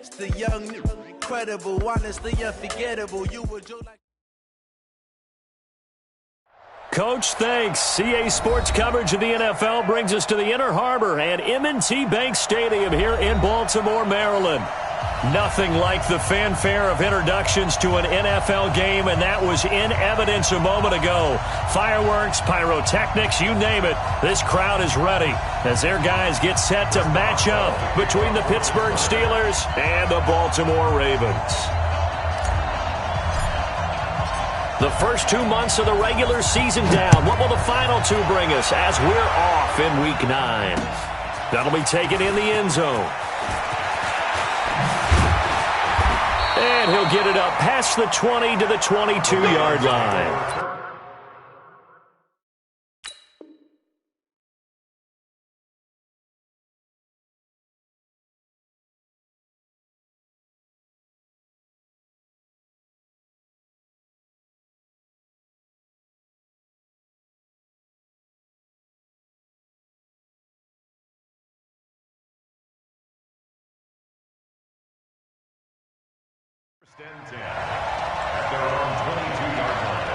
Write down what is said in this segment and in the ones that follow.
It's the young, incredible, honestly unforgettable. You would joke like. Coach, thanks. CA Sports coverage of the NFL brings us to the Inner Harbor at M&T Bank Stadium here in Baltimore, Maryland. Nothing like the fanfare of introductions to an NFL game, and that was in evidence a moment ago. Fireworks, pyrotechnics, you name it. This crowd is ready as their guys get set to match up between the Pittsburgh Steelers and the Baltimore Ravens. The first 2 months of the regular season down. What will the final two bring us as we're off in Week 9? That'll be taken in the end zone. And he'll get it up past the 20 to the 22-yard line. And 10 at their own 22-yard line.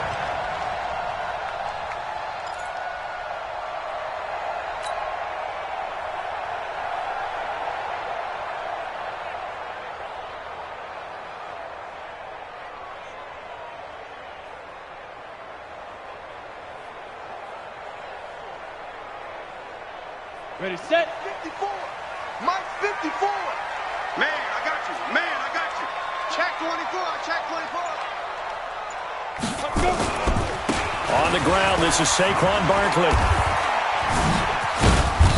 Ready, set. 54. Mike 54. Man, I got you. Man, I got you. Check 24. Check 24. On the ground, this is Saquon Barkley.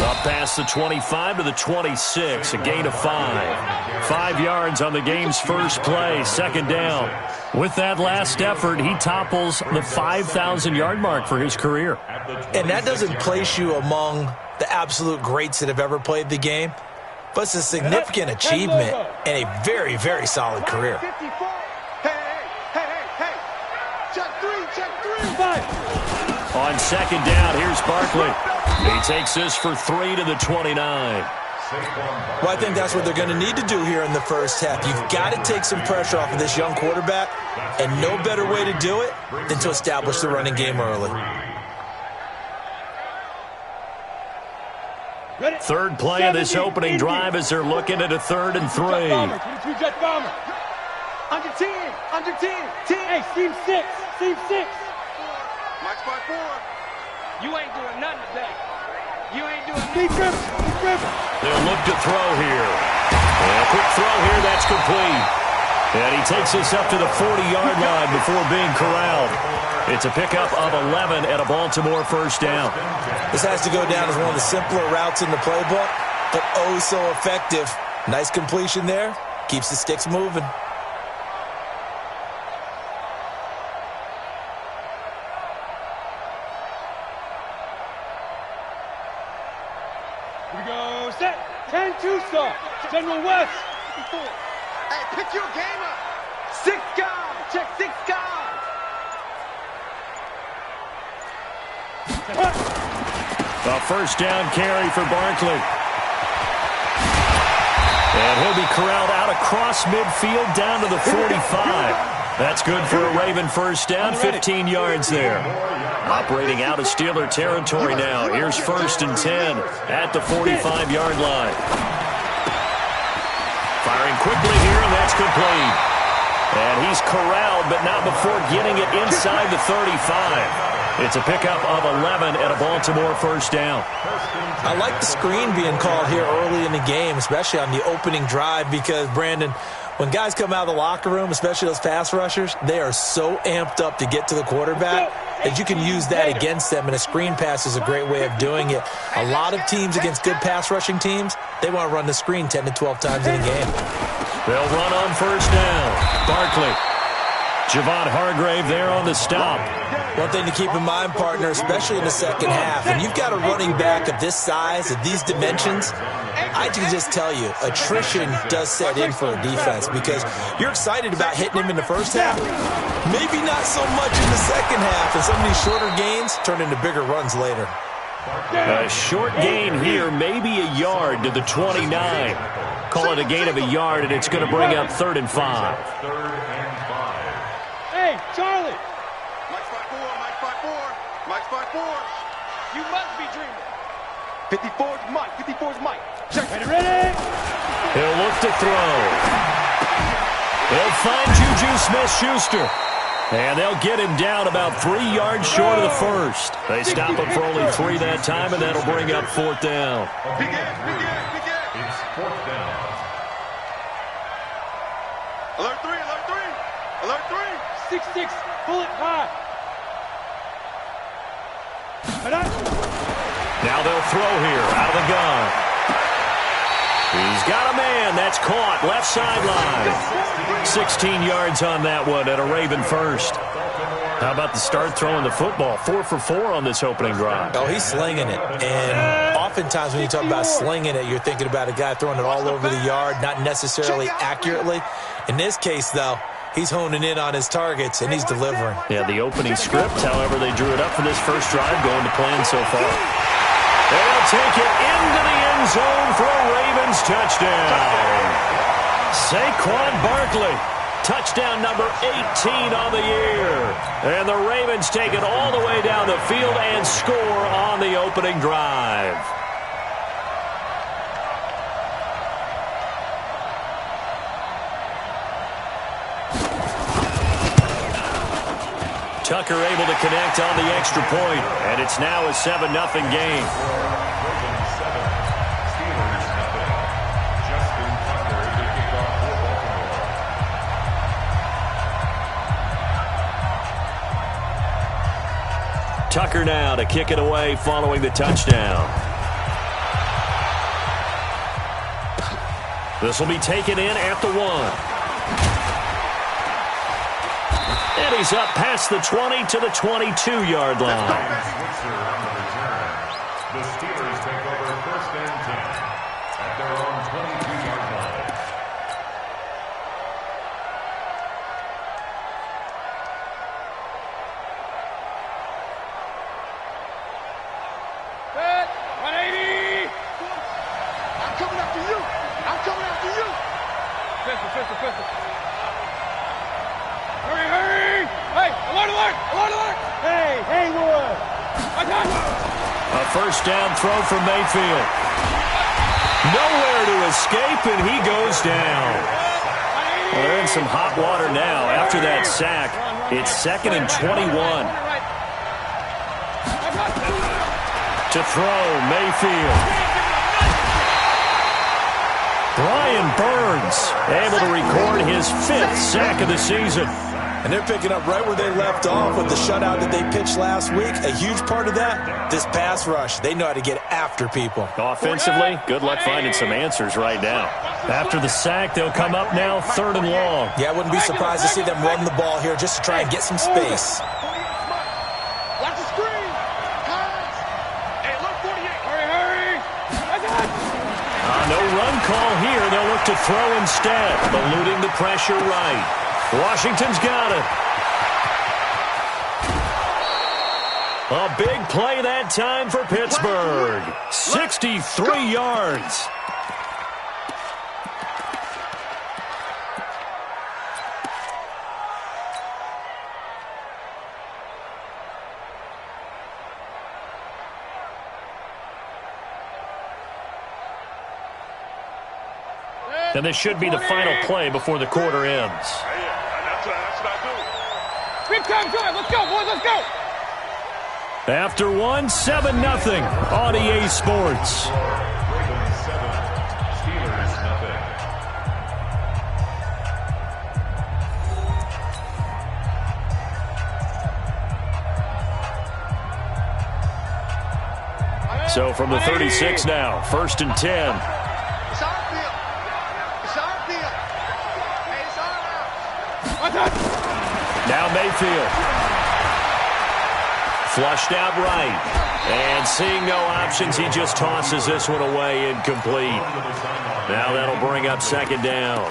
Up past the 25 to the 26, a gain of 5. 5 yards on the game's first play, second down. With that last effort, he topples the 5,000-yard mark for his career. And that doesn't place you among the absolute greats that have ever played the game, but it's a significant achievement and a very, very solid career. On second down, here's Barkley. He takes this for 3 to the 29. Well, I think that's what they're going to need to do here in the first half. You've got to take some pressure off of this young quarterback, and no better way to do it than to establish the running game early. Third play of this opening drive as they're looking at a 3rd and 3. Under 10, under 10, 10. Hey, team 6, team 6. Mike's by 4. You ain't doing nothing today. You ain't doing nothing. They'll look to throw here. And a quick throw here, that's complete. And he takes this up to the 40-yard line before being corralled. It's a pickup of 11 and a Baltimore first down. This has to go down as one of the simpler routes in the playbook, but oh so effective. Nice completion there. Keeps the sticks moving. Here we go, set. 10-2 start. General West. 54. Hey, pick your game up. 6 guys. Check 6 guys. A first down carry for Barkley. And he'll be corralled out across midfield down to the 45. That's good for a Raven first down, 15 yards there. Operating out of Steeler territory now. Here's 1st and 10 at the 45-yard line. Firing quickly here, and that's complete. And he's corralled, but not before getting it inside the 35. It's a pickup of 11 and a Baltimore first down. I like the screen being called here early in the game, especially on the opening drive, because, Brandon, when guys come out of the locker room, especially those pass rushers, they are so amped up to get to the quarterback that you can use that against them, and a screen pass is a great way of doing it. A lot of teams against good pass rushing teams, they want to run the screen 10 to 12 times in a game. They'll run on first down. Barkley. Javon Hargrave there on the stop. One thing to keep in mind, partner, especially in the second half, and you've got a running back of this size, of these dimensions, I can just tell you, attrition does set in for a defense because you're excited about hitting him in the first half. Maybe not so much in the second half, and some of these shorter gains turn into bigger runs later. A short gain here, maybe a yard to the 29. Call it a gain of a yard, and it's going to bring up 3rd and 5. Hey, Charlie. Mike spot 4, Mike spot 4, Mike spot 4. You must be dreaming. 54 is Mike, 54 is Mike. Check. Ready? He'll look to throw. He'll find Juju Smith-Schuster. And they'll get him down about 3 yards short of the first. They stop him for only 3 that time, and that'll bring up 4th down. Begin. It's 4th down. Alert 3, alert 3, alert 3. 6-6, pull it high. Now they'll throw here, out of the gun. He's got a man. That's caught. Left sideline. 16 yards on that one and a Raven first. How about the start throwing the football? 4 for 4 on this opening drive. Oh, he's slinging it. And oftentimes when you talk about slinging it, you're thinking about a guy throwing it all over the yard, not necessarily accurately. In this case, though, he's honing in on his targets, and he's delivering. Yeah, the opening script, however, they drew it up for this first drive, going to plan so far. They'll take it into the end zone for a Ravens touchdown. Saquon Barkley, touchdown number 18 on the year. And the Ravens take it all the way down the field and score on the opening drive. Tucker able to connect on the extra point, and it's now a 7-0 game. Ravens 7, Steelers nothing. Justin Tucker to kick off for Baltimore. Tucker now to kick it away following the touchdown. This will be taken in at the 1. And he's up past the 20 to the 22-yard line. Switzer on the return. The Steelers take over 1st and 10 at their own 22-yard line. Set. 180. I'm coming after you. I'm coming after you. Pistol. Hurry. Hey, alert. Hey, Haywood. A first down throw from Mayfield. Nowhere to escape, and he goes down. Well, they're in some hot water now after that sack. It's 2nd and 21. To throw, Mayfield. Brian Burns able to record his 5th sack of the season. And they're picking up right where they left off with the shutout that they pitched last week. A huge part of that, this pass rush. They know how to get after people. Offensively, good luck finding some answers right now. After the sack, they'll come up now 3rd and long. Yeah, I wouldn't be surprised to see them run the ball here just to try and get some space. Watch the screen. Hey, look, 48. Hurry. No run call here. They'll look to throw instead, eluding the pressure right. Washington's got it. A big play that time for Pittsburgh. 63 yards. And this should be the final play before the quarter ends. That's what I do. Big time drive. Let's go, boys. Let's go. After 7-0 on EA Sports. Ravens 7, Steelers nothing. So from the 36 now, 1st and 10. It's our field. It's our field. Hey, it's our house. Now Mayfield. Flushed out right. And seeing no options, he just tosses this one away incomplete. Now that'll bring up 2nd down.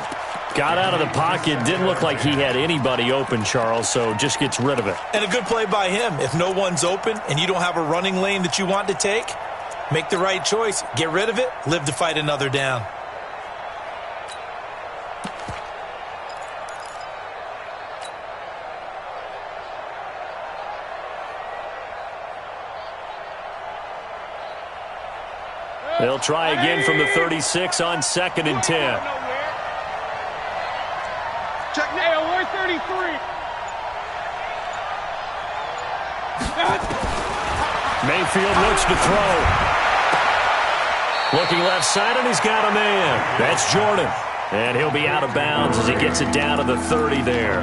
Got out of the pocket. Didn't look like he had anybody open, Charles, so just gets rid of it. And a good play by him. If no one's open and you don't have a running lane that you want to take, make the right choice. Get rid of it. Live to fight another down. They'll try again from the 36 on 2nd and 10. Check now, we're 33. Mayfield looks to throw. Looking left side, and he's got a man. That's Jordan. And he'll be out of bounds as he gets it down to the 30 there.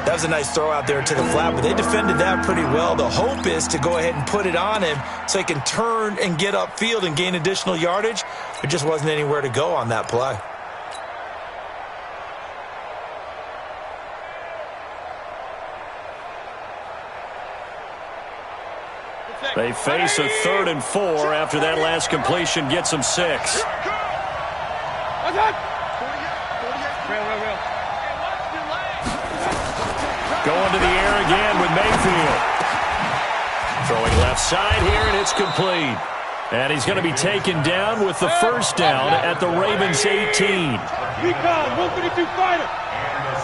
That was a nice throw out there to the flat, but they defended that pretty well. The hope is to go ahead and put it on him so he can turn and get upfield and gain additional yardage. There just wasn't anywhere to go on that play. They face a 3rd and 4 after that last completion gets them 6. Going to the air again with Mayfield. Throwing left side here, and it's complete. And he's going to be taken down with the first down at the Ravens 18. Recon, 152 fighter.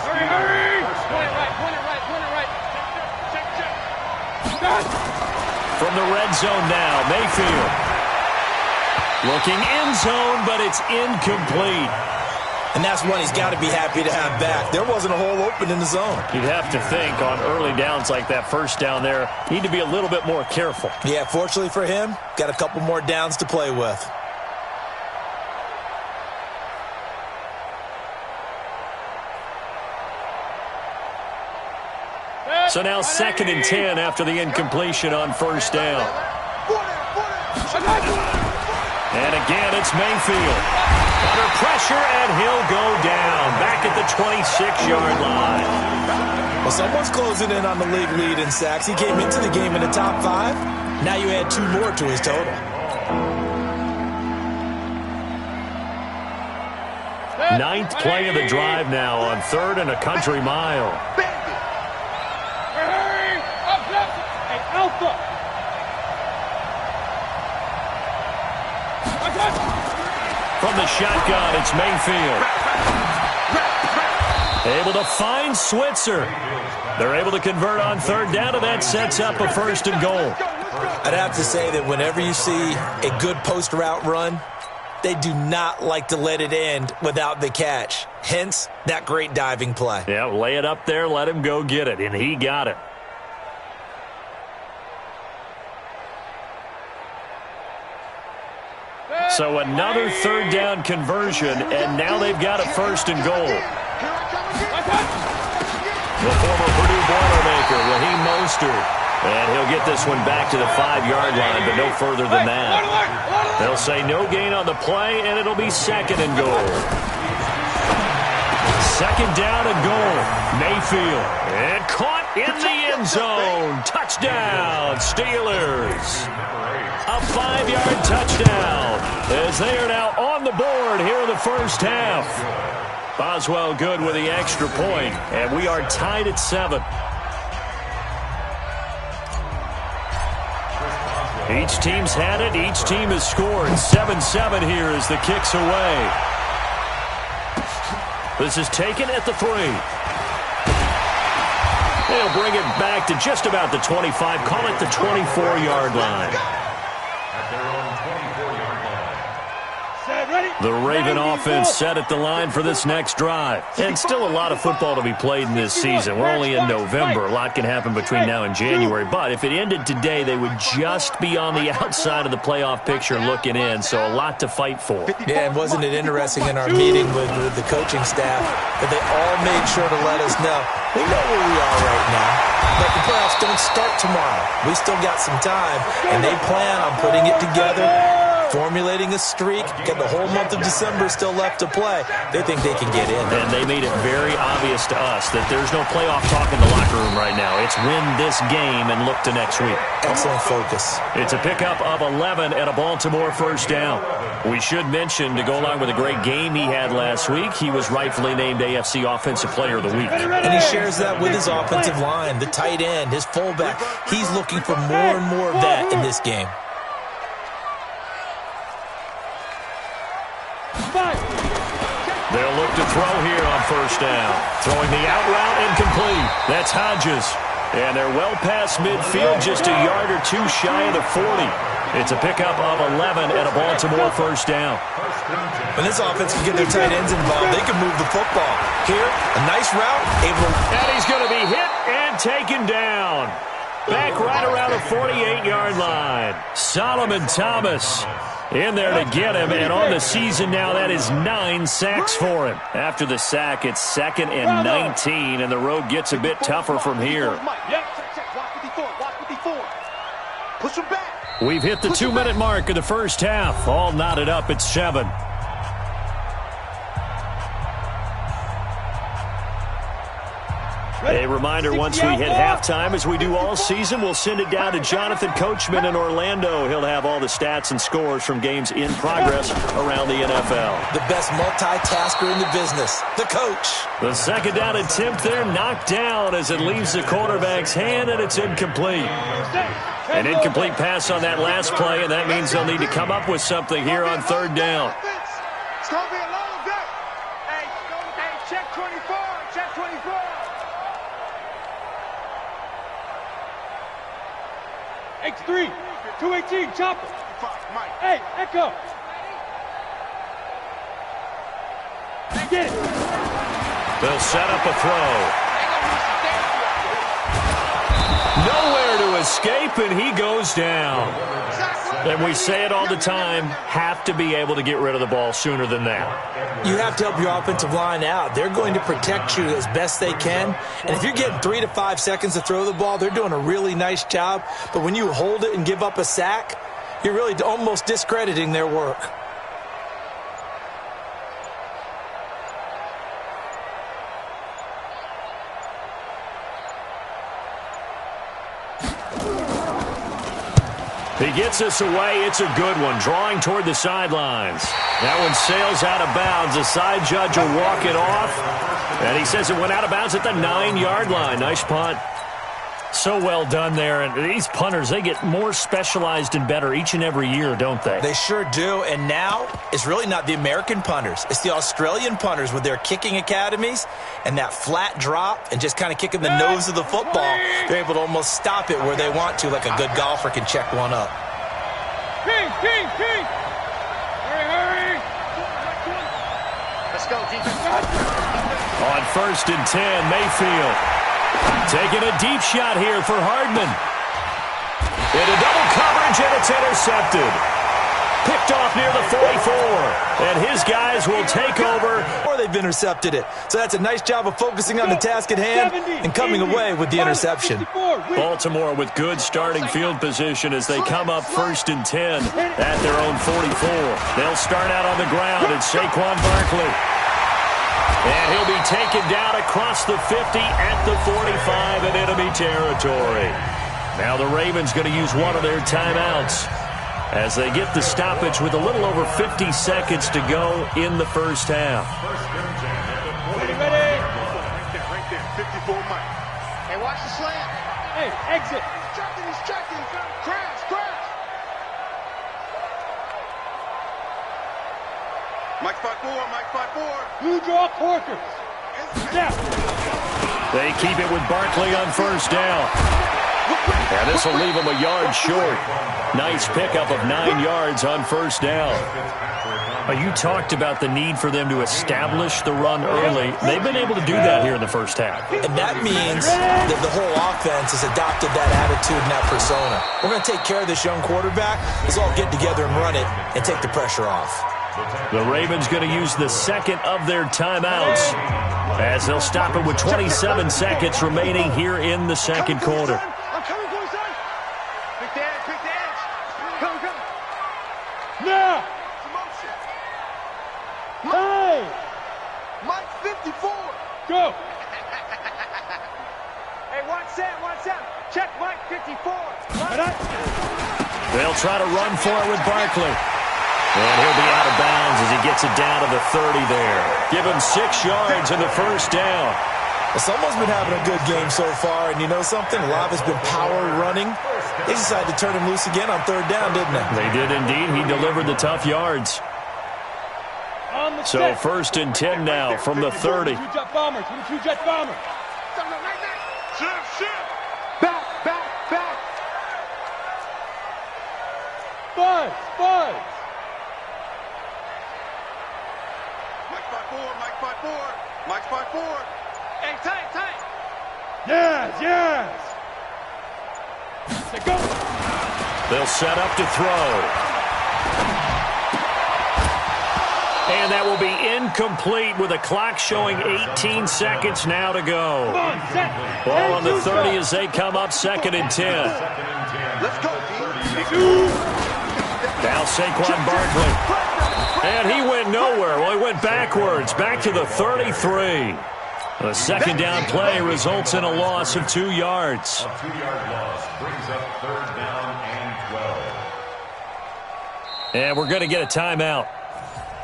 Hurry, hurry. Point it right. Check. From the red zone now, Mayfield. Looking end zone, but it's incomplete. And that's one he's got to be happy to have back. There wasn't a hole open in the zone. You'd have to think on early downs like that first down there, need to be a little bit more careful. Yeah, fortunately for him, got a couple more downs to play with. So now 2nd and 10 after the incompletion on first down. And again, it's Mayfield. Under pressure, and he'll go down. Back at the 26-yard line. Well, someone's closing in on the league lead in sacks. He came into the game in the top 5. Now you add 2 more to his total. Ninth play of the drive now on 3rd and a country mile. Alpha. From the shotgun, it's Mayfield. Able to find Switzer. They're able to convert on 3rd down, and that sets up a 1st and goal. I'd have to say that whenever you see a good post route run, they do not like to let it end without the catch. Hence, that great diving play. Yeah, lay it up there, let him go get it, and he got it. So another 3rd down conversion, and now they've got a 1st and goal. The former Purdue Boilermaker, Raheem Mostert. And he'll get this one back to the 5-yard line, but no further than that. They'll say no gain on the play, and it'll be 2nd and goal. 2nd down and goal. Mayfield. And caught in the end zone. Touchdown, Steelers. A 5-yard touchdown as they are now on the board here in the first half. Boswell good with the extra point, and we are tied at 7. Each team's had it. Each team has scored. 7-7 here as the kick's away. This is taken at the 3. They'll bring it back to just about the 25. Call it the 24-yard line. The Raven offense set at the line for this next drive. And still a lot of football to be played in this season. We're only in November. A lot can happen between now and January. But if it ended today, they would just be on the outside of the playoff picture looking in. So a lot to fight for. Yeah, and wasn't it interesting in our meeting with the coaching staff that they all made sure to let us know, we know where we are right now, but the playoffs don't start tomorrow. We still got some time, and they plan on putting it together formulating a streak, got the whole month of December still left to play. They think they can get in. And they made it very obvious to us that there's no playoff talk in the locker room right now. It's win this game and look to next week. Excellent focus. It's a pickup of 11 and a Baltimore first down. We should mention, to go along with a great game he had last week, he was rightfully named AFC Offensive Player of the Week. And he shares that with his offensive line, the tight end, his fullback. He's looking for more and more of that in this game. They'll look to throw here on first down. Throwing the out route incomplete. That's Hodges. And they're well past midfield, just a yard or two shy of the 40. It's a pickup of 11 and a Baltimore first down. When this offense can get their tight ends involved, they can move the football. Here, a nice route. And he's going to be hit and taken down. Back right around the 48-yard line. Solomon Thomas in there to get him, and on the season now, that is 9 sacks for him. After the sack, it's 2nd and 19, and the road gets a bit tougher from here. We've hit the 2-minute mark of the first half. All knotted up at 7. A reminder, once we hit halftime, as we do all season, we'll send it down to Jonathan Coachman in Orlando. He'll have all the stats and scores from games in progress around the NFL. The best multitasker in the business, the coach. The second down attempt there knocked down as it leaves the quarterback's hand, and it's incomplete. An incomplete pass on that last play, and that means they'll need to come up with something here on third down. It's going to be a long day. Hey, check 24. Check 24. X3, 218, chopper. Hey, Echo. Get it. They'll set up a throw. Nowhere to escape, and he goes down. And we say it all the time, have to be able to get rid of the ball sooner than that. You have to help your offensive line out. They're going to protect you as best they can. And if you're getting 3 to 5 seconds to throw the ball, they're doing a really nice job. But when you hold it and give up a sack, you're really almost discrediting their work. He gets us away. It's a good one. Drawing toward the sidelines. That one sails out of bounds. The side judge will walk it off. And he says it went out of bounds at the 9-yard line. Nice punt. So well done there. And these punters, they get more specialized and better each and every year, don't they? They sure do. And now it's really not the American punters. It's the Australian punters with their kicking academies and that flat drop and just kind of kicking the nose of the football. They're able to almost stop it where they want to, like a good golfer can check one up. King. Hurry. Let's go, defense. On 1st and 10, Mayfield taking a deep shot here for Hardman. Into double coverage, and it's intercepted. Picked off near the 44. And his guys will take over. Or they've intercepted it. So that's a nice job of focusing on the task at hand and coming away with the interception. Baltimore with good starting field position as they come up 1st and 10 at their own 44. They'll start out on the ground, and Saquon Barkley. And he'll be taken down across the 50 at the 45 in enemy territory. Now the Ravens going to use one of their timeouts as they get the stoppage with a little over 50 seconds to go in the first half. Ready. Right there, 54 Mike. Hey, watch the slant. Hey, exit. He's checking. Crash. Mike 5-4. You draw Corker. Snap. They keep it with Barkley on first down. And this will leave him a yard short. Nice pickup of 9 yards on first down. You talked about the need for them to establish the run early. They've been able to do that here in the first half. And that means that the whole offense has adopted that attitude and that persona. We're going to take care of this young quarterback. Let's all get together and run it and take the pressure off. The Ravens going to use the second of their timeouts as they'll stop it with 27 seconds remaining here in the second quarter. I'm coming for you, son. Pick the edge. Now. 54. Go. Hey, watch that. Check Mike 54. They'll try to run for it with Barkley. And he'll be out of bounds as he gets it down to the 30 there. Give him 6 yards in the first down. Well, someone's been having a good game so far, and you know something? A lot of it's been power running. They decided to turn him loose again on 3rd down, didn't they? They did indeed. He delivered the tough yards. So 1st and 10 now from the 30. Two-jet bombers. Shift. Back. Buzz. Mike's 5-4. Hey, tight. Yes. Say go. They'll set up to throw. And that will be incomplete with a clock showing 18 seconds now to go. Come on, set. Ball on the 30 as they come up 2nd and 10. Let's go, Now Saquon Barkley. And he went nowhere. Well, he went backwards, back to the 33. A 2nd down play results in a loss of 2 yards. A 2-yard loss brings up 3rd down and 12. And we're going to get a timeout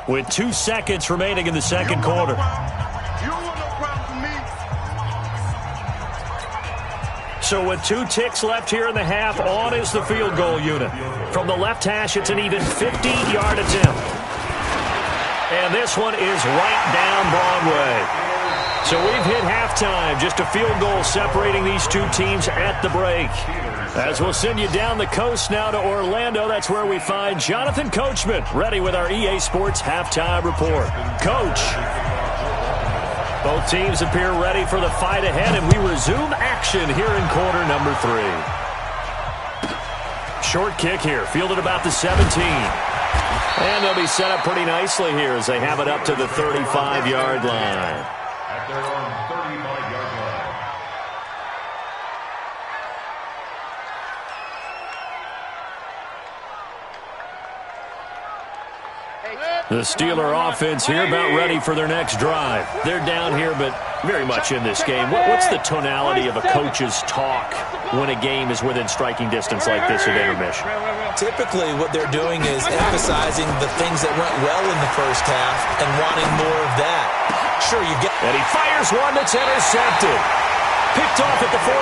with 2 seconds remaining in the second quarter. You don't want no problem from me. So with 2 ticks left here in the half, on is the field goal unit. From the left hash, it's an even 50-yard attempt. And this one is right down Broadway. So we've hit halftime. Just a field goal separating these 2 teams at the break. As we'll send you down the coast now to Orlando, that's where we find Jonathan Coachman, ready with our EA Sports halftime report. Coach. Both teams appear ready for the fight ahead, and we resume action here in quarter number 3. Short kick here, fielded about the 17. And they'll be set up pretty nicely here as they have it up to the 35-yard line. At their own 35-yard line. The Steeler offense here about ready for their next drive. They're down here, but very much in this game. What's the tonality of a coach's talk when a game is within striking distance like this at intermission? Typically, what they're doing is emphasizing the things that went well in the first half and wanting more of that. Sure, you get... And he fires one that's intercepted. Picked off at the 48,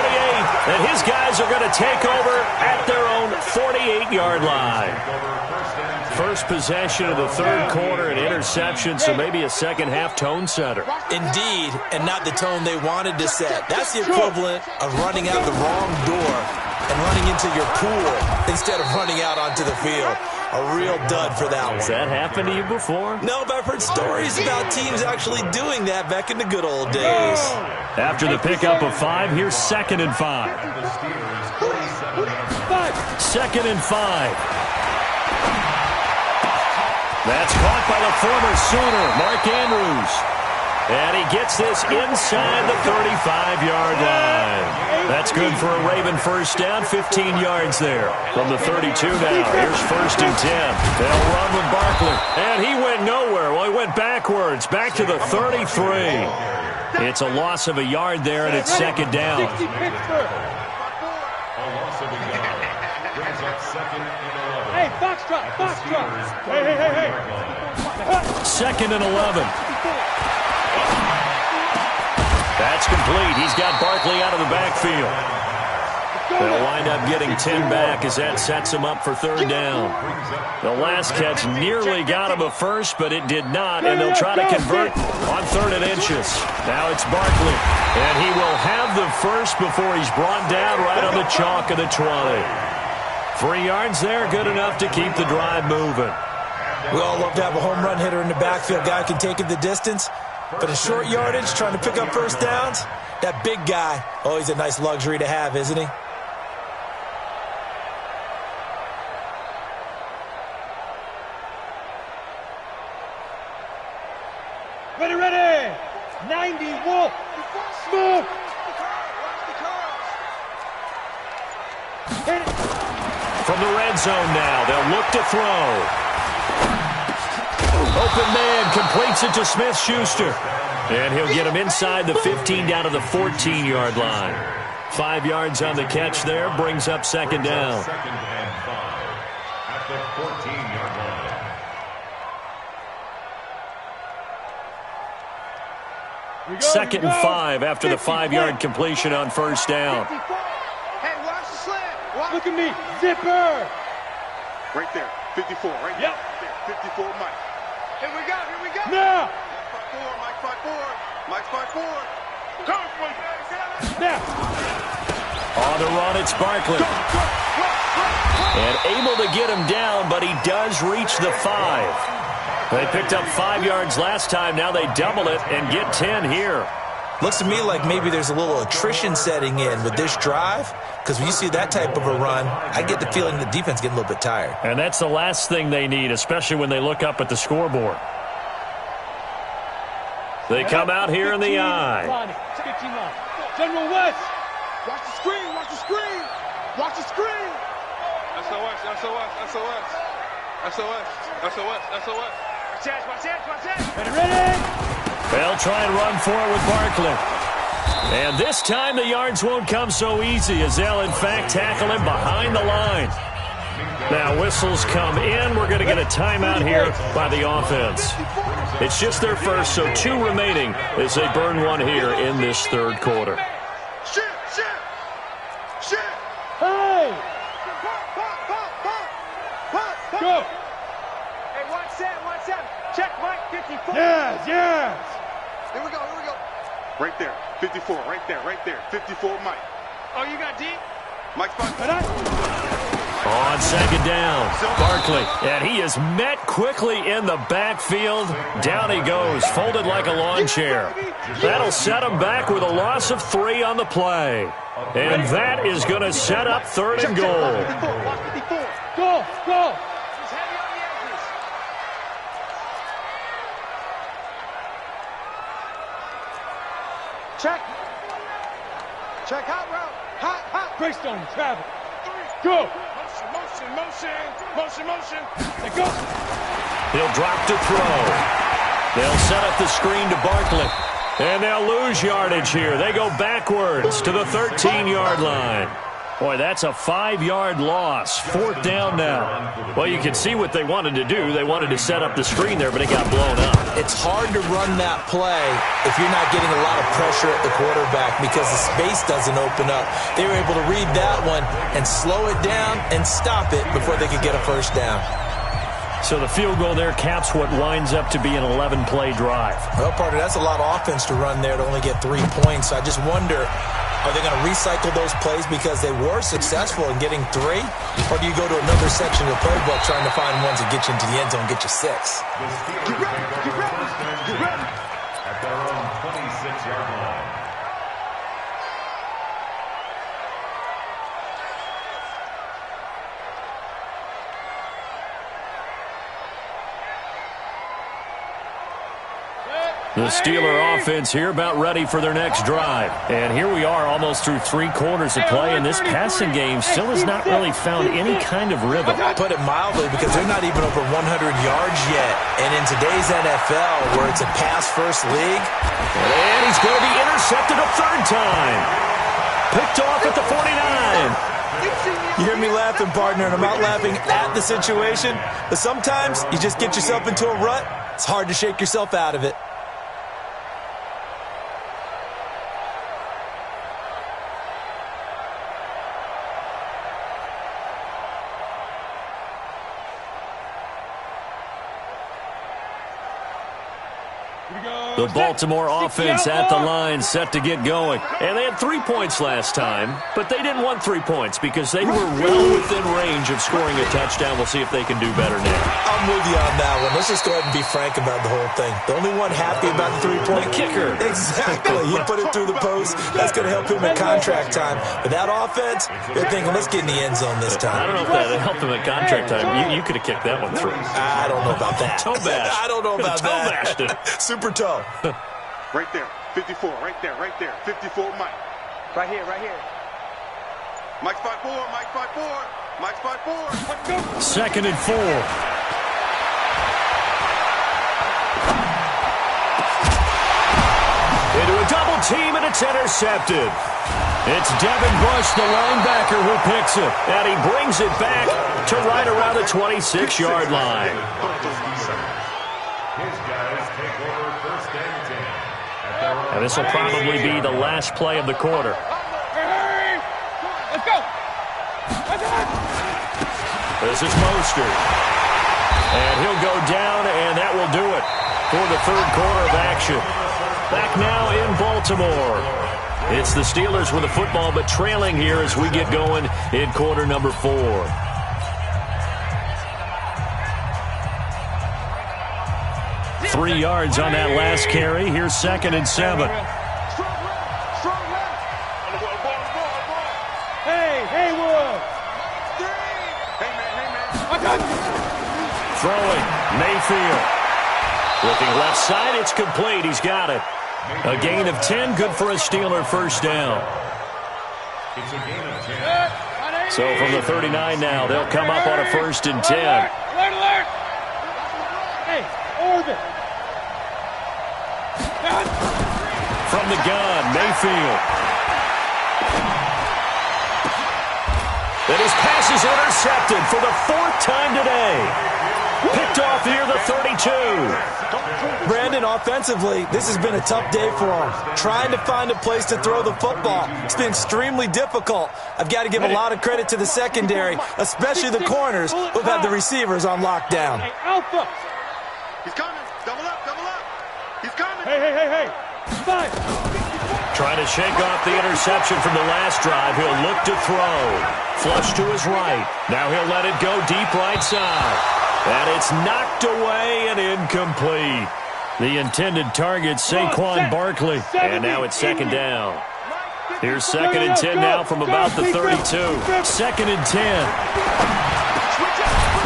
and his guys are going to take over at their own 48-yard line. First possession of the 3rd quarter, an interception, so maybe a second-half tone setter. Indeed, and not the tone they wanted to set. That's the equivalent of running out the wrong door and running into your pool instead of running out onto the field. A real dud for that one. Has that happened to you before? No, but I've heard stories about teams actually doing that back in the good old days. After the pickup of 5, here's 2nd and 5. 2nd and 5. That's caught by the former Sooner, Mark Andrews. And he gets this inside the 35-yard line. That's good for a Raven first down, 15 yards there. From the 32 now, here's 1st and 10. They'll run with Barkley. And he went nowhere. Well, he went backwards, back to the 33. It's a loss of a yard there, and it's 2nd down. A loss of a yard brings up 2nd and 11. Hey, Foxtrot. Hey. 2nd and 11. That's complete. He's got Barkley out of the backfield. They'll wind up getting 10 back as that sets him up for 3rd down. The last catch nearly got him a first, but it did not, and they'll try to convert on 3rd and inches. Now it's Barkley, and he will have the first before he's brought down right on the chalk of the 20. 3 yards there, good enough to keep the drive moving. We all love to have a home run hitter in the backfield. Guy can take it the distance. But in short yardage, trying to pick up first downs, that big guy, always a nice luxury to have, isn't he? Ready. 90, Wolf. Move. Hit it. From the red zone now, they'll look to throw. Open man completes it to Smith-Schuster. And he'll get him inside the 15 down to the 14-yard line. 5 yards on the catch there, brings up second down. Second and 5 at the 14-yard line. Second and 5 after the 5-yard completion on first down. Hey, watch the slant. Look at me. Zipper. Right there. 54. Right there. There. 54, Mike. Here we go. Here we go. Now. Mike 5-4. Mike 5-4. Come on. Now. On the run, it's Barkley. And able to get him down, but he does reach the 5. They picked up 5 yards last time. Now they double it and get 10 here. Looks to me like maybe there's a little attrition setting in with this drive, because when you see that type of a run, I get the feeling the defense getting a little bit tired. And that's the last thing they need, especially when they look up at the scoreboard. They come out here in the I. General West. Watch the screen. Watch the screen. Watch the screen. SOS. SOS. SOS. SOS. SOS. SOS. Watch that. Watch that. Watch that. Ready. They'll try and run for it with Barkley. And this time the yards won't come so easy as they'll, in fact, tackle him behind the line. Now whistles come in. We're going to get a timeout here by the offense. It's just their first, so 2 remaining as they burn one here in this third quarter. Shit. Hey. Go. Hey, watch that. Check Mike 54. Yes. Here we go. Right there. 54. Right there. 54, Mike. Oh, you got D? Mike 5. On second down, Barkley, and he is met quickly in the backfield. Down he goes, folded like a lawn chair. That'll set him back with a loss of 3 on the play. And that is going to set up third and goal. 54. Go. He's heavy on the edges. Check hot route. Hot. Greystone, travel. Go. Motion. Let go. He'll drop to throw. They'll set up the screen to Barkley. And they'll lose yardage here. They go backwards to the 13-yard line. Boy, that's a 5-yard loss. 4th down now. Well, you can see what they wanted to do. They wanted to set up the screen there, but it got blown up. It's hard to run that play if you're not getting a lot of pressure at the quarterback because the space doesn't open up. They were able to read that one and slow it down and stop it before they could get a first down. So the field goal there caps what winds up to be an 11-play drive. Well, partner, that's a lot of offense to run there to only get 3 points. So I just wonder, are they going to recycle those plays because they were successful in getting 3? Or do you go to another section of the playbook trying to find ones that get you into the end zone and get you 6? Get ready. At their own 26-yard line. The Steeler offense here about ready for their next drive. And here we are almost through 3 quarters of play, and this passing game still has not really found any kind of rhythm. Put it mildly, because they're not even over 100 yards yet. And in today's NFL, where it's a pass-first league. And he's going to be intercepted a 3rd time. Picked off at the 49. You hear me laughing, partner, and I'm not laughing at the situation. But sometimes you just get yourself into a rut. It's hard to shake yourself out of it. The Baltimore offense at the line, set to get going. And they had 3 points last time, but they didn't want 3 points because they were well within range of scoring a touchdown. We'll see if they can do better now. I'm with you on that one. Let's just go ahead and be frank about the whole thing. The only one happy about the 3-point kicker. Exactly. He put it through the post. That's going to help him at contract time. But that offense, they're thinking, let's get in the end zone this time. I don't know if that helped him at contract time. You could have kicked that one through. I don't know about that. Toe bash. I don't know about that. Toe bashed it. Super toe. Right there. 54. Right there. 54, Mike. Right here. Mike 5-4. Mike 5-4. Mike 5-4. 2nd and 4. team, and it's intercepted. It's Devin Bush, the linebacker, who picks it, and he brings it back to right around the 26-yard line. His guys take over first and 10. And this will probably be the last play of the quarter. Let's go. This is Mostert. And he'll go down, and that will do it for the third quarter of action. Back now in Baltimore. It's the Steelers with the football, but trailing here as we get going in quarter number 4. Three yards on that last carry. Here's 2nd and 7. Hey, Haywood. Throwing, Mayfield. Looking left side, it's complete. He's got it. A gain of 10, good for a Steeler first down. It's a gain of 10. So from the 39 now, they'll come up on a 1st and 10. Alert. Hey, Orbit. From the gun, Mayfield. And his pass is intercepted for the 4th time today. Picked off here, the 32. Brandon, offensively, this has been a tough day for him. Trying to find a place to throw the football. It's been extremely difficult. I've got to give a lot of credit to the secondary, especially the corners who've had the receivers on lockdown. Hey, Alpha. He's coming. Double up. He's coming. Hey. Fine. Trying to shake off the interception from the last drive. He'll look to throw. Flush to his right. Now he'll let it go deep right side. And it's knocked away and incomplete. The intended target, Saquon Barkley. And now it's 2nd down. Here's 2nd and 10 now from about the 32. 2nd and 10.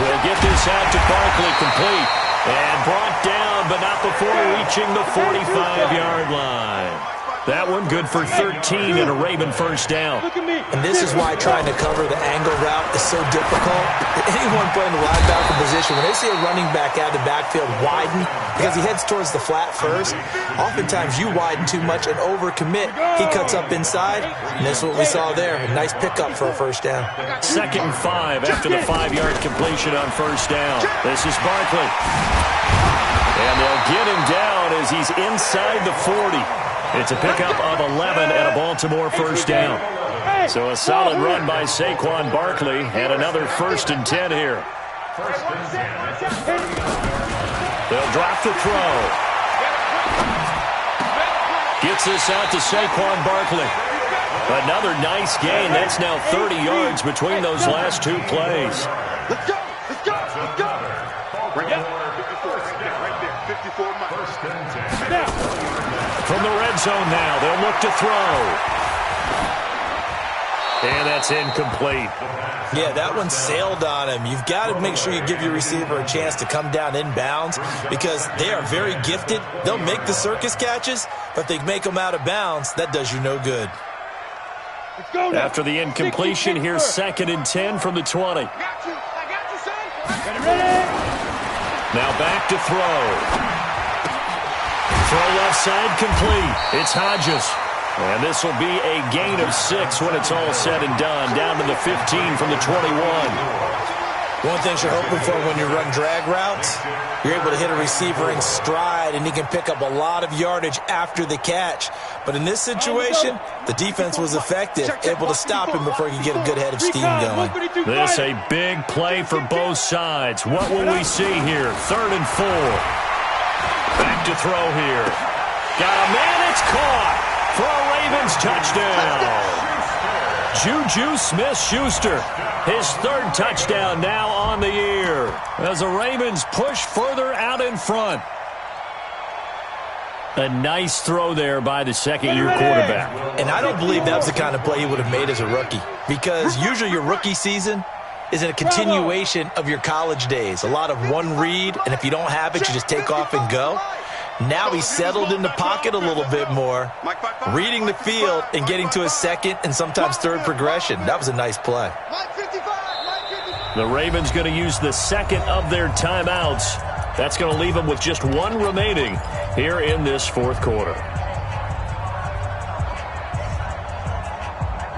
We'll get this out to Barkley complete. And brought down, but not before reaching the 45-yard line. That one good for 13 and a Raven first down. And this is why trying to cover the angle route is so difficult. Anyone playing the linebacker position, when they see a running back out of the backfield widen, because he heads towards the flat first, oftentimes you widen too much and overcommit. He cuts up inside, and this is what we saw there. A nice pickup for a first down. 2nd and 5 after the 5-yard completion on first down. This is Barkley. And they'll get him down as he's inside the 40. It's a pickup of 11 and a Baltimore first down. So a solid run by Saquon Barkley and another 1st and 10 here. They'll drop the throw. Gets this out to Saquon Barkley. Another nice gain. That's now 30 yards between those last 2 plays. Let's go. Right there. 54 miles. First and 10. From the red zone now, they'll look to throw. And that's incomplete. Yeah, that one sailed on him. You've got to make sure you give your receiver a chance to come down inbounds because they are very gifted. They'll make the circus catches, but if they make them out of bounds, that does you no good. After the incompletion, here's 2nd and 10 from the 20. I got you, son. Ready. Now back to throw. Throw left side complete. It's Hodges. And this will be a gain of 6 when it's all said and done. Down to the 15 from the 21. One thing you're hoping for when you run drag routes, you're able to hit a receiver in stride, and he can pick up a lot of yardage after the catch. But in this situation, the defense was effective, able to stop him before he could get a good head of steam going. This a big play for both sides. What will we see here? 3rd and 4. Back to throw here. Got a man, it's caught for a Ravens touchdown. Juju Smith-Schuster, his 3rd touchdown now on the year as the Ravens push further out in front. A nice throw there by the second-year quarterback. And I don't believe that was the kind of play he would have made as a rookie, because usually your rookie season is a continuation of your college days. A lot of one read, and if you don't have it, you just take off and go. Now he's settled in the pocket a little bit more, reading the field and getting to his 2nd and sometimes 3rd progression. That was a nice play. The Ravens going to use the 2nd of their timeouts. That's going to leave them with just 1 remaining here in this 4th quarter.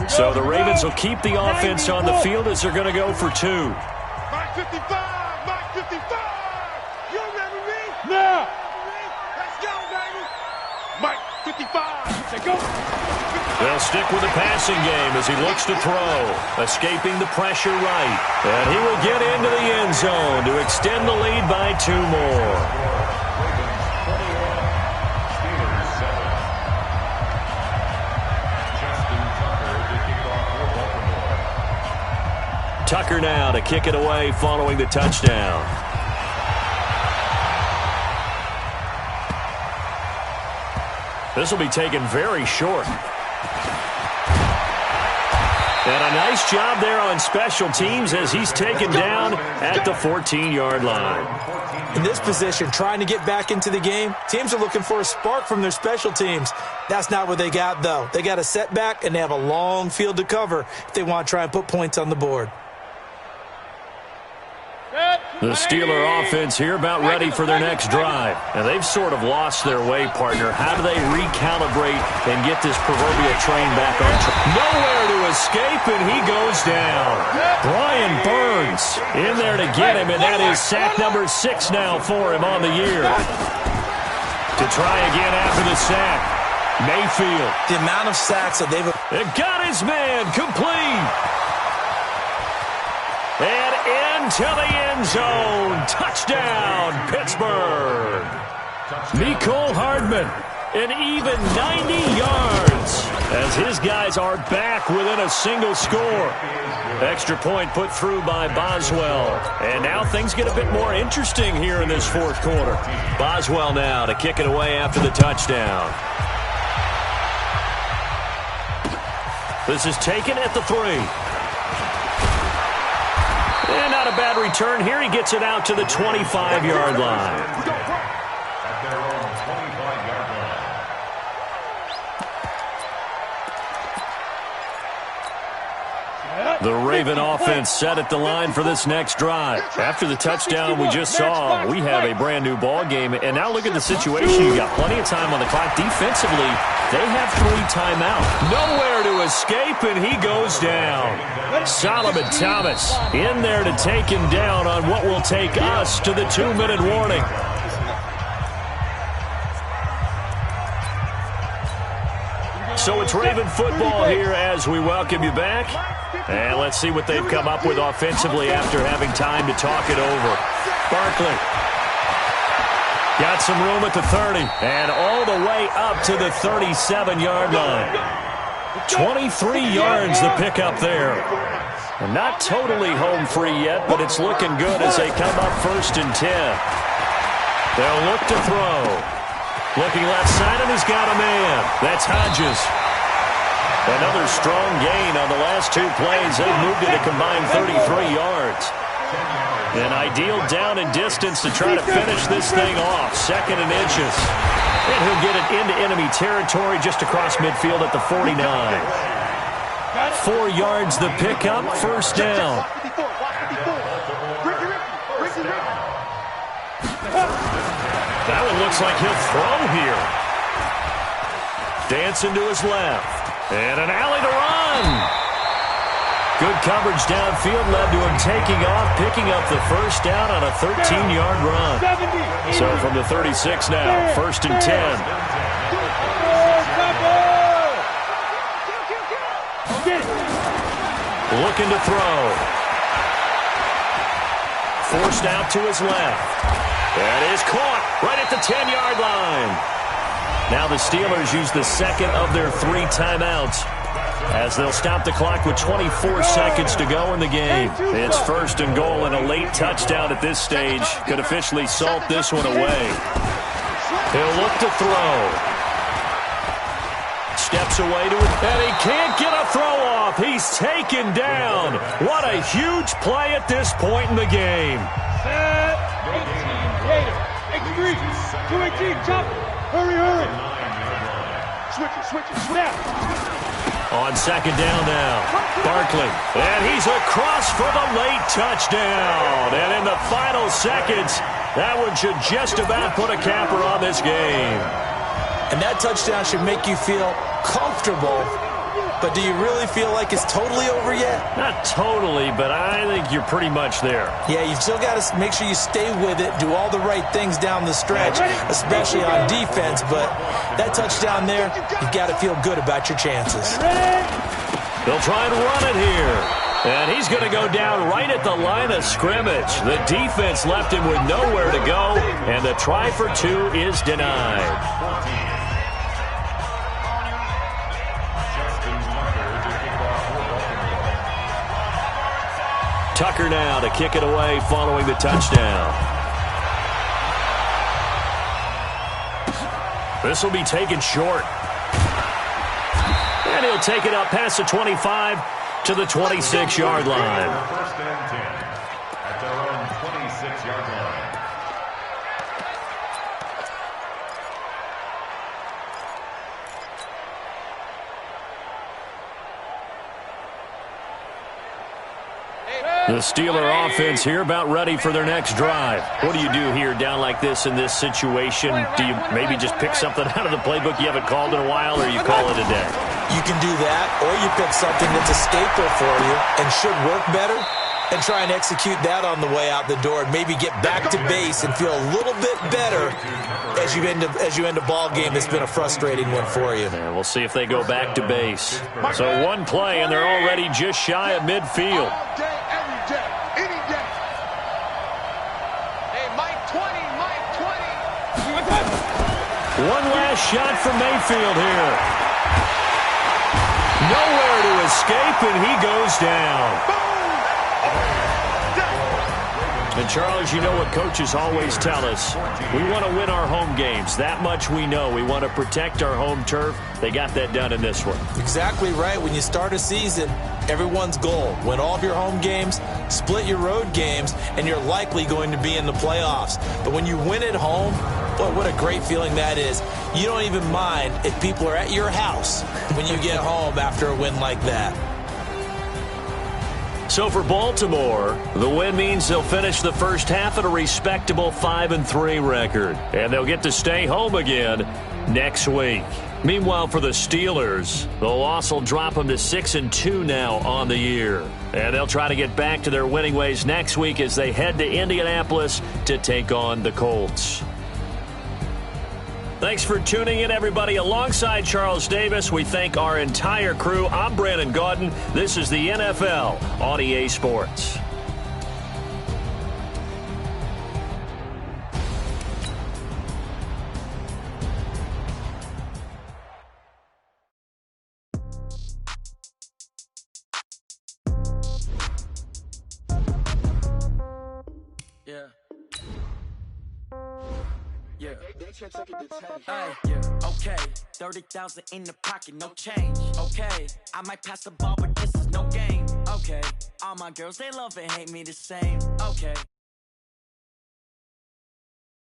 So the Ravens will keep the offense on the field as they're going to go for 2. Mike 55! Mike 55! You remember me? No! Let's go, baby! Mike 55! Say go! They'll stick with the passing game as he looks to throw, escaping the pressure right. And he will get into the end zone to extend the lead by 2 more. Tucker now to kick it away following the touchdown. This will be taken very short. And a nice job there on special teams as he's taken down at the 14-yard line. In this position, trying to get back into the game, teams are looking for a spark from their special teams. That's not what they got, though. They got a setback, and they have a long field to cover if they want to try and put points on the board. The Steeler offense here about ready for their next drive. And they've sort of lost their way, partner. How do they recalibrate and get this proverbial train back on track? Nowhere to escape, and he goes down. Brian Burns in there to get him, and that is sack number 6 now for him on the year. To try again after the sack, Mayfield. The amount of sacks that they've... It got his man complete. And into the end zone. Touchdown, Pittsburgh. Mecole Hardman, an even 90 yards as his guys are back within a single score. Extra point put through by Boswell. And now things get a bit more interesting here in this fourth quarter. Boswell now to kick it away after the touchdown. This is taken at the 3. And not a bad return here. He gets it out to the 25-yard line. At their own 25-yard line. The Raven offense set at the line for this next drive. After the touchdown we just saw, we have a brand-new ball game. And now look at the situation. You got plenty of time on the clock. Defensively, they have 3 timeouts. Nowhere to escape, and he goes down. Solomon Thomas in there to take him down on what will take us to the 2-minute warning. So it's Raven football here as we welcome you back. And let's see what they've come up with offensively after having time to talk it over. Barkley got some room at the 30 and all the way up to the 37-yard line. 23 yards the pickup there. And not totally home free yet, but it's looking good as they come up 1st and 10. They'll look to throw. Looking left side, and he's got a man. That's Hodges. Another strong gain on the last 2 plays. They've moved it a combined 33 yards. An ideal down and distance to try to finish this thing off. 2nd and inches. And he'll get it into enemy territory just across midfield at the 49. 4 yards the pickup, 1st down. That one looks like he'll throw here. Dancing to his left. And an alley to run. Good coverage downfield led to him taking off, picking up the 1st down on a 13-yard run. So from the 36 now, 1st and 10. Looking to throw. Forced out to his left. That is caught right at the 10-yard line. Now the Steelers use the 2nd of their 3 timeouts as they'll stop the clock with 24 seconds to go in the game. It's 1st and goal, and a late touchdown at this stage could officially salt this one away. He'll look to throw. Steps away to it, and he can't get a throw off. He's taken down. What a huge play at this point in the game. Set. 18. 218. Jump. Hurry. Switch it. Snap. On 2nd down now, Barkley. And he's across for the late touchdown. And in the final seconds, that one should just about put a capper on this game. And that touchdown should make you feel comfortable but do you really feel like it's totally over yet? Not totally, but I think you're pretty much there. Yeah, you've still got to make sure you stay with it, do all the right things down the stretch, especially on defense, but that touchdown there, you've got to feel good about your chances. They'll try and run it here. And he's going to go down right at the line of scrimmage. The defense left him with nowhere to go, and the try for two is denied. Tucker now to kick it away following the touchdown. This will be taken short. And he'll take it up past the 25 to the 26-yard line. First and 10 at their own 26-yard line. The Steeler offense here about ready for their next drive. What do you do here down like this in this situation? Do you maybe just pick something out of the playbook you haven't called in a while, or you call it a day? You can do that, or you pick something that's a staple for you and should work better and try and execute that on the way out the door and maybe get back to base and feel a little bit better as you end a ball game that's been a frustrating one for you. Yeah, we'll see if they go back to base. So one play, and they're already just shy of midfield. All day, every day, any day. Hey, Mike 20, Mike 20. One last shot for Mayfield here. Nowhere to escape, and he goes down. And, Charles, you know what coaches always tell us. We want to win our home games. That much we know. We want to protect our home turf. They got that done in this one. Exactly right. When you start a season, everyone's goal, win all of your home games, split your road games, and you're likely going to be in the playoffs. But when you win at home, boy, what a great feeling that is. You don't even mind if people are at your house when you get home after a win like that. So for Baltimore, the win means they'll finish the first half at a respectable 5-3 record. And they'll get to stay home again next week. Meanwhile, for the Steelers, the loss will drop them to 6-2 now on the year. And they'll try to get back to their winning ways next week as they head to Indianapolis to take on the Colts. Thanks for tuning in, everybody. Alongside Charles Davis, we thank our entire crew. I'm Brandon Gaudin. This is the NFL on EA Sports. Okay, 30,000 in the pocket, no change. Okay, I might pass the ball, but this is no game. Okay, all my girls, they love and hate me the same. Okay.